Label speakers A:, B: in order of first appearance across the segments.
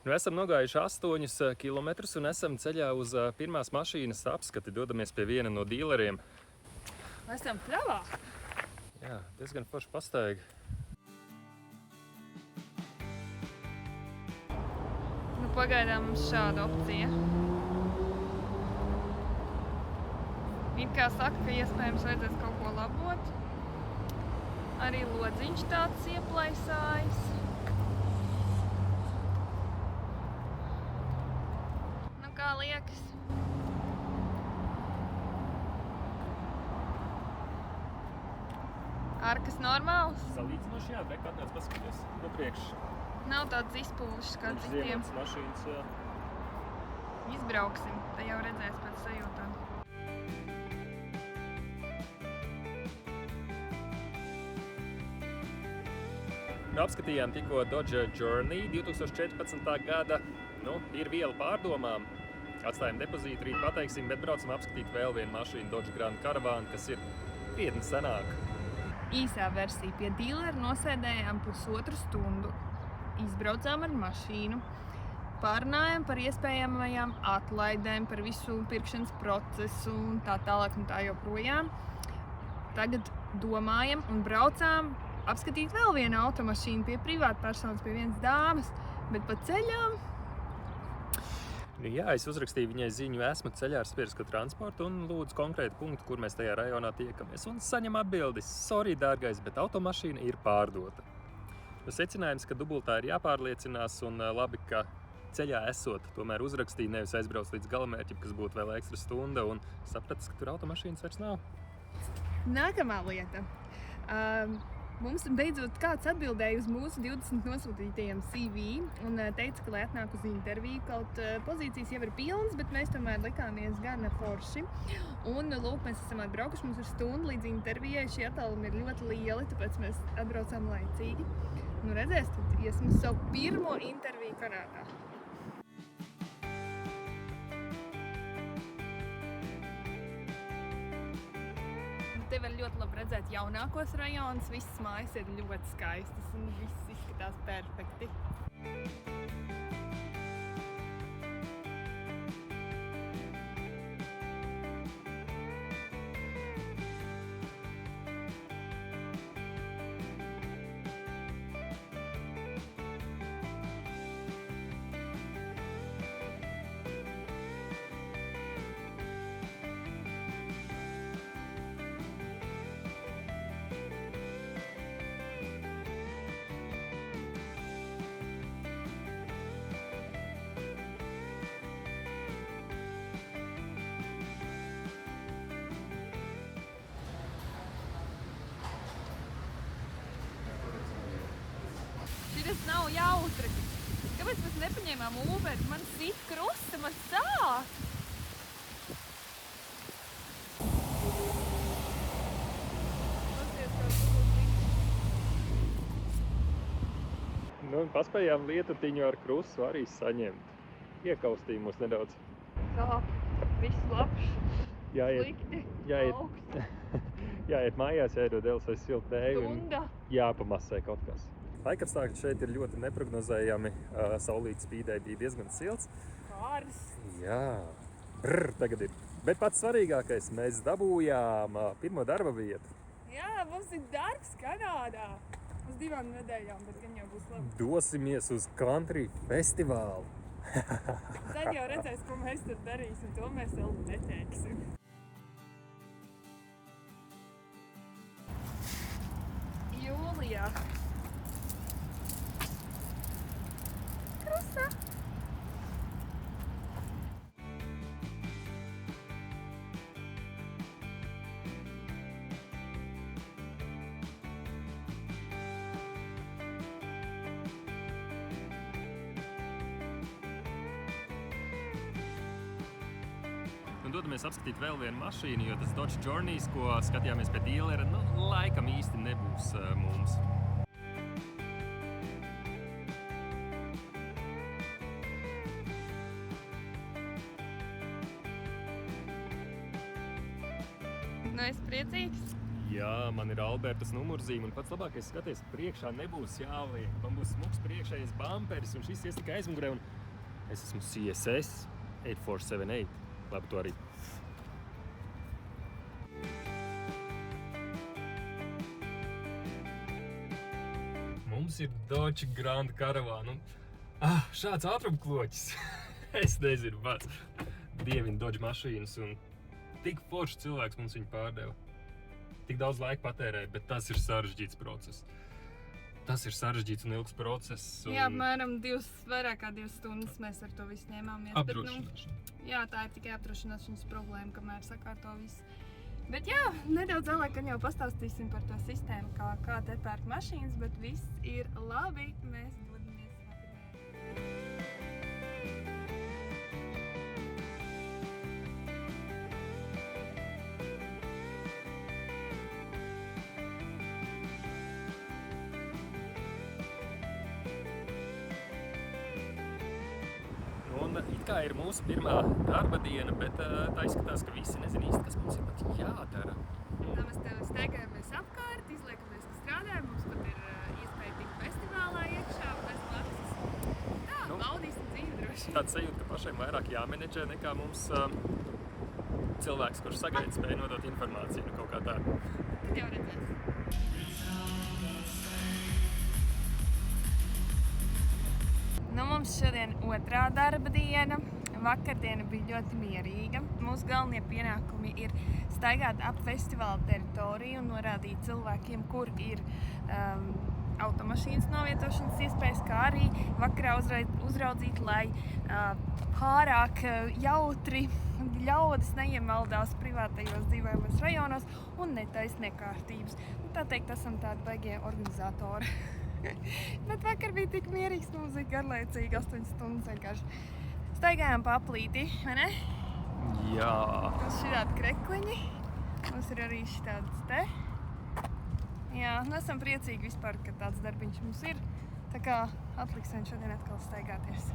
A: Nu, esam nogājuši 8 kilometrus un esam ceļā uz pirmās mašīnas apskati. Dodamies pie viena no dīleriem.
B: Esam pļavā.
A: Jā, diezgan forši pastaigi.
B: Nu, pagaidām mums šāda opcija. It kā saka, ka iespējams vajadzēs kaut ko labot. Arī lodziņš tāds ieplaisājis. Nu, kā liekas? Arkas normāls?
A: Salīdzinoši, jā, bet atnāc paskaties no priekš.
B: Nav tāds izpūšs kā citiem.
A: Ziemas mašīnas, jā.
B: Izbrauksim, te jau redzēs pēc sajūtām.
A: Nu, apskatījām tikko Dodge Journey 2014. gada. Nu, ir viela pārdomām. Atstājam depozītu, rīt pateiksim, bet braucam apskatīt vēl vienu mašīnu Dodge Grand Caravan, kas ir krietni senāka.
B: Īsā versija pie dīlera nosēdējām 1,5 stundu. Izbraucām ar mašīnu. Pārunājām par iespējamajām atlaidēm, par visu pirkšanas procesu un tā tālāk un tā joprojām. Tagad domājam un braucām apskatīt vēl vienu automašīnu pie privātpersonas, pie vienas dāmas, bet pa ceļām.
A: Jā, es uzrakstīju viņai ziņu, esmu ceļā ar sabiedrisko transportu un lūdzu konkrētu punktu, kur mēs tajā rajonā tiekamies. Un saņem atbildi: sorry, dārgais, bet automašīna ir pārdota. Secinājums, ka dubultā ir jāpārliecinās un labi, ka ceļā esot, tomēr uzrakstīja, nevis aizbrauc līdz galamērķim, kas būtu vēl ekstra stunda, un sapratis, ka tur automašīnas vairs nav.
B: Nākamā lieta. Mums beidzot kāds atbildēja uz mūsu 20 nosūtītajiem CV un teica, ka, lai atnāk uz interviju, kaut pozīcijas jau ir pilnas, bet mēs tomēr likāmies gana forši. Un, lūk, mēs esam atbraukuši, mums ir stunda līdz intervijai, šie attālumi ir ļoti lieli, tāpēc mēs atbraucām laicīgi. Nu, redzēsiet, iesim uz savu pirmo interviju Kanādā. Te var ļoti labi redzēt jaunākos rajonus, visas mājas ir ļoti skaistas un viss izskatās perfekti. Tas nav jautri. Kāpēc mēs nepaņēmām Uberi? Man sit krusta, man sāp.
A: Nu, paspējām lietutiņu ar krustu arī saņemt. Iekaustīja mūs nedaudz.
B: Sāp, viss labs,
A: Jāiet,
B: slikti, augsts,
A: jāiet mājās, jāiedod Elsai siltu tēju un
B: stunda.
A: jāpamasē kaut kas. Laikapstākļi šeit ir ļoti neprognozējami. Saulīte spīdēja, bija diezgan silts.
B: Kārs.
A: Jā, tagad ir. Bet pats svarīgākais, mēs dabūjām pirmo darba vietu.
B: Jā, mums ir darbs Kanādā. Uz 2 nedēļām, bet gan jau būs labi.
A: Dosimies uz country festivālu.
B: Tad jau redzēs, ko mēs tur darīsim, to mēs vēl neteiksim. Jūlijā. Krusta.
A: Un dodamies apskatīt vēl vienu mašīnu, jo tas Dodge Journey, ko skatījāmies pie dīlera, nu, laikam īsti nebūs mums.
B: Nu, esi priecīgs?
A: Jā, man ir Albertas numurzīme, un pats labākais skaties, priekšā nebūs jāliek. Man būs smuks priekšējais bamperis, un šis ies tikai aizmugurē, un es esmu CSS 8478. Labi, to arī. Mums ir Dodge Grand Caravan, un šāds ātrumkloķis. Es nezinu, pats. Dievinu Dodge mašīnas, un tik foršs cilvēks mums viņu pārdeva. Tik daudz laika patērēja, bet tas ir sarežģīts process. Tas ir sarežģīts un ilgs process. Un...
B: Jā, apmēram vairāk kā 2 stundas mēs ar to visu ņēmāmies.
A: Apdrošināšana.
B: Jā, tā ir tikai apdrošināšanas problēma, kamēr sakārto visu. Bet jā, nedaudz vēlāk jau pastāstīsim par to sistēmu, kā te pērk mašīnas, bet viss ir labi. Mēs dodamies vakariņā.
A: Un it kā ir mūsu pirmā darba diena, bet tā izskatās, ka visi nezin īsti, kas mums ir pat jādara.
B: Tā mēs tev staigājamies apkārt, izliekamies, ka strādājam, mums pat ir iespēja tikt festivālā iekšā, bez maksas. Tā, baudīsim dzīvi droši.
A: Tāds sajūta, ka pašiem vairāk jāmenedžē nekā mums cilvēks, kurš sagaida spēja nodot informāciju, kaut kā tā.
B: Tad jau redzēs. Mums šodien otrā darba diena. Vakardiena bija ļoti mierīga. Mūsu galvenie pienākumi ir staigāt ap festivāla teritoriju un norādīt cilvēkiem, kur ir automašīnas novietošanas iespējas, kā arī vakarā uzraudzīt, lai pārāk jautri ļaudis neiemaldās privātajos dzīvojamos rajonos un netaisa nekārtības. Tā teikt, esam tādi baigie organizatori. Bet vakar bija tik mierīgs, mums bija garlaicīgi 8 stundas vienkārši staigājām pa aplīti, vai ne?
A: Jā.
B: Mums šitādi krekliņi, mums ir arī šitādas te. Jā, nu esam priecīgi vispār, ka tāds darbiņš mums ir. Tā kā atliksim šodien atkal staigāties.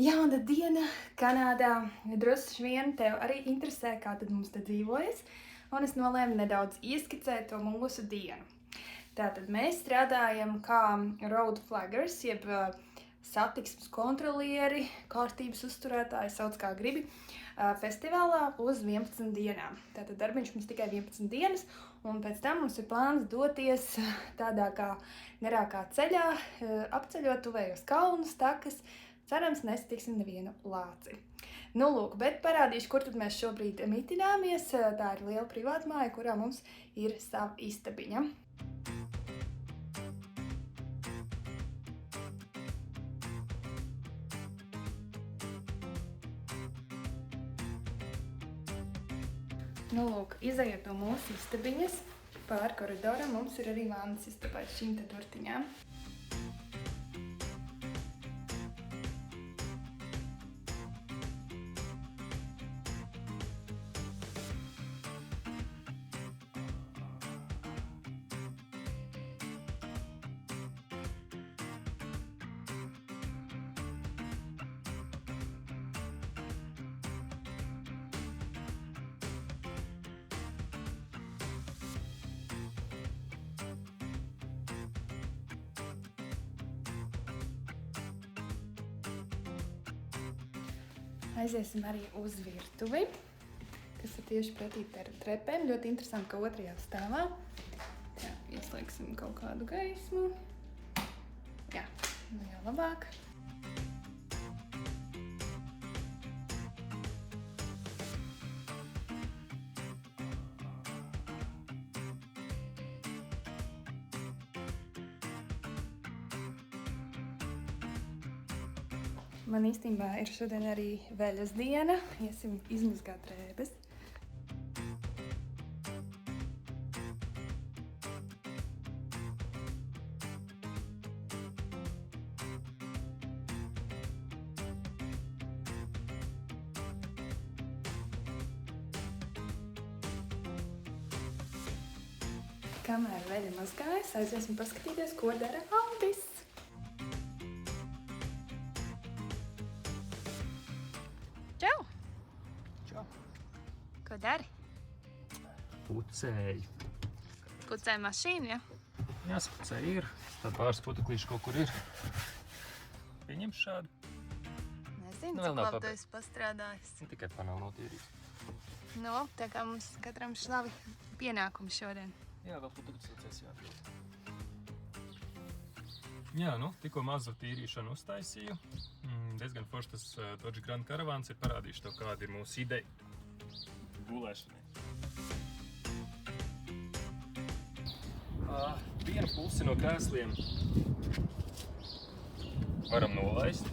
B: Jauna diena Kanādā. Droši vien tev arī interesē, kā tad mums te dzīvojas, un es nolēmu nedaudz ieskicēt to mūsu dienu. Tātad mēs strādājam kā road flaggers, jeb satiksmes kontrolieri, kārtības uzturētāji, sauc kā gribi, festivālā uz 11 dienām. Tātad darbiņš mums tikai 11 dienas, un pēc tam mums ir plāns doties tādā kā garākā ceļā, apceļot tuvējos kalnus, takas. Cerams, nesatiksim nevienu lāci. Nu, lūk, bet parādīšu, kur tad mēs šobrīd mitināmies. Tā ir liela privātmāja, kurā mums ir sava istabiņa. Nu, lūk, izejot no mūsu istabiņas, pār koridoram mums ir arī vannas istaba ar šīm te durtiņām. Aiziesim arī uz virtuvi, kas ir tieši pretī trepēm. Ļoti interesanti, ka otrajā stāvā. Jā, ieslēgsim kaut kādu gaismu. Jā, nu jau labāk. Man īstenībā ir šodien arī veļas diena. Iesim izmazgāt drēbes. Kamēr veļa mazgājas, aiziesim paskatīties, ko dara Aldis. Čau!
A: Čau.
B: Ko dari?
A: Pucēju.
B: Pucēji mašīnu, ja?
A: Jāsapucēja ir. Tad pāris putuklīši kaut kur ir. Pieņemšu šādu.
B: Nezinu,
A: Nu, vēl
B: cik
A: nav
B: labi tu
A: pabeigts.
B: esi pastrādājis.
A: Tikai panelu notīrīt.
B: Nu, tā kā mums katram šlavi pienākumi šodien.
A: Jā, vēl putuklīcēs jāpiet. Jā, nu, tikko mazu tīrīšanu uztaisīju. Diezgan forši tas Dodge Grand Caravans ir parādījuši tev, kāda ir mūsu ideja gulēšanai. Vienu pusi no krēsliem varam nolaist.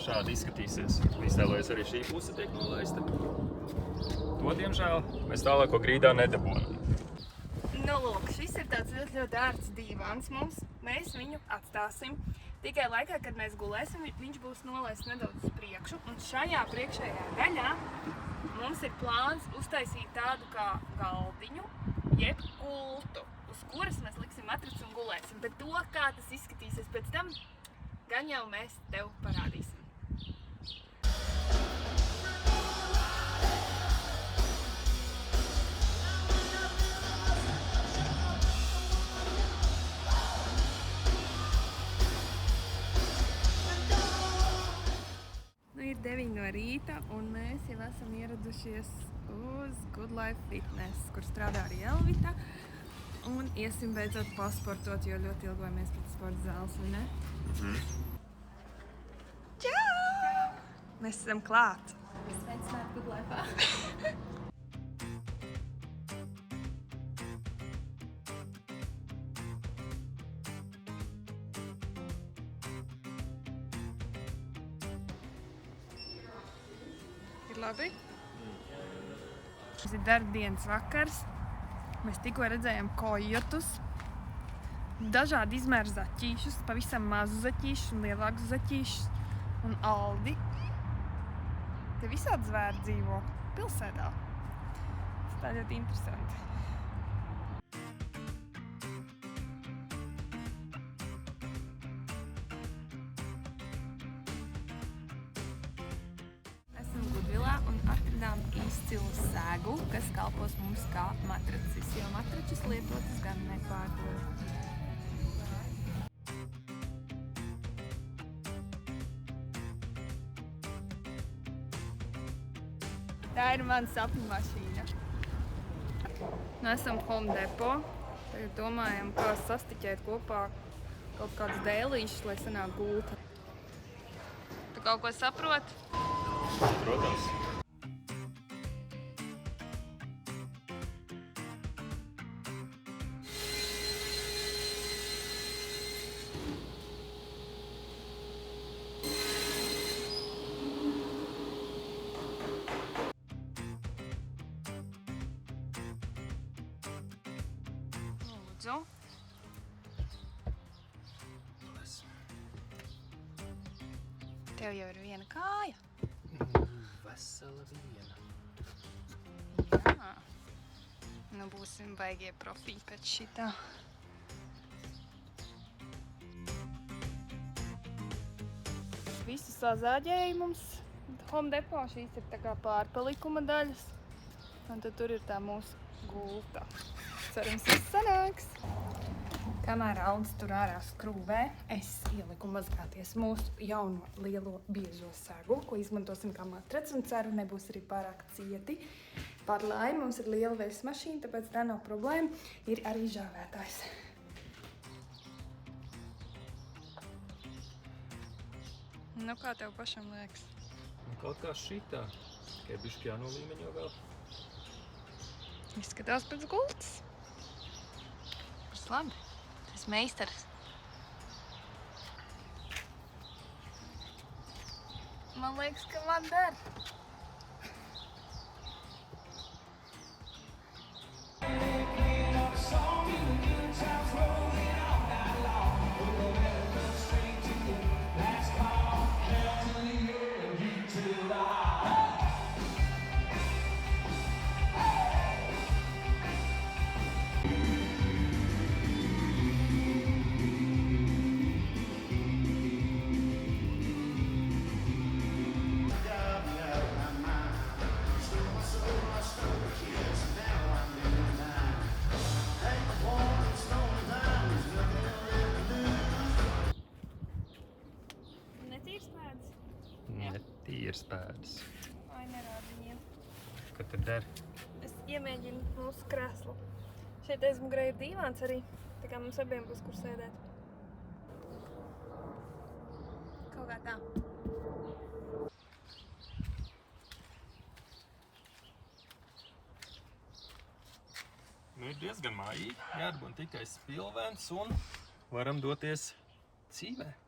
A: Šādi izskatīsies. Iztēlojies arī šī puse tiek nolaista. To, diemžēl, mēs tālāko grīdā nedabonam.
B: Nu, lūk, šis ir tāds ļoti ērts dīvāns mums. Mēs viņu atstāsim. Tikai laikā, kad mēs gulēsim, viņš būs nolaists nedaudz uz priekšu. Un šajā priekšējā daļā mums ir plāns uztaisīt tādu kā galdiņu, jeb gultu, uz kuras mēs liksim matraci un gulēsim. Bet to, kā tas izskatīsies pēc tam, gan jau mēs tev parādīsim. Nu, ir 9 no rīta, un mēs jau esam ieradušies uz Good Life Fitness, kur strādā arī Elvita. Un iesim beidzot pasportot, jo ļoti ilgojamies pēc sporta zāles, vai ne? Čau! Mēs esam klāt! Sveicināti Good Life'ā! Ir labi? Šis ir darbdienas vakars. Mēs tikko redzējām kojotus, dažādi izmēru zaķīšus, pavisam mazu zaķīšus un lielākus zaķīšus un Aldi. Te visādi zvēri dzīvo pilsētā. Tas tā ļoti interesanti. Esam Gudvilā un atradām izcilu sēgu, kas kalpos mums kā matracis, jo matračus lietotas gan nepārdod. Tā ir mana sapņu mašīna. Nu, esam Home Depot. Tagad domājam, kā sastiķēt kopā kaut kādas dēlīšas, lai sanāk gulta. Tu kaut ko saproti?
A: Protams.
B: Lūdzu. Tev jau ir viena kāja.
A: Vesela viena.
B: Jā. Nu, būsim baigie profī pēc šitā. Visu sazāģēja mums Home Depot. Šīs ir tā kā pārpalikuma daļas. Un tad tur ir tā mūsu gulta. Cerams, viss sanāks. Kamēr Aldis tur ārā skrūvē, es ieliku mazgāties mūsu jauno lielo biežo segu, ko izmantosim kā matraci un ceru nebūs arī pārāk cieti. Par laimi mums ir liela veļas mašīna, tāpēc tā nav problēma. Ir arī žāvētājs. Nu, kā tev pašam liekas?
A: Kaut kā šitā. Tikai bišķi jānolīmeņo vēl.
B: Izskatās pēc gultas. Tas labi. Tas meistars. Man liekas, ka man der. Netīrs pēdas?
A: Netīrs pēdas.
B: Ai, nerāda viņiem.
A: Kad tur der?
B: Es iemēģinu mūsu krēslu. Šeit aizmugurē ir dīvāns arī, tā kā mums abiem būs kur sēdēt. Kaut kā tā.
A: Nu, ir diezgan mājīgi. Jārabun tikai spilvens un varam doties dzīvē.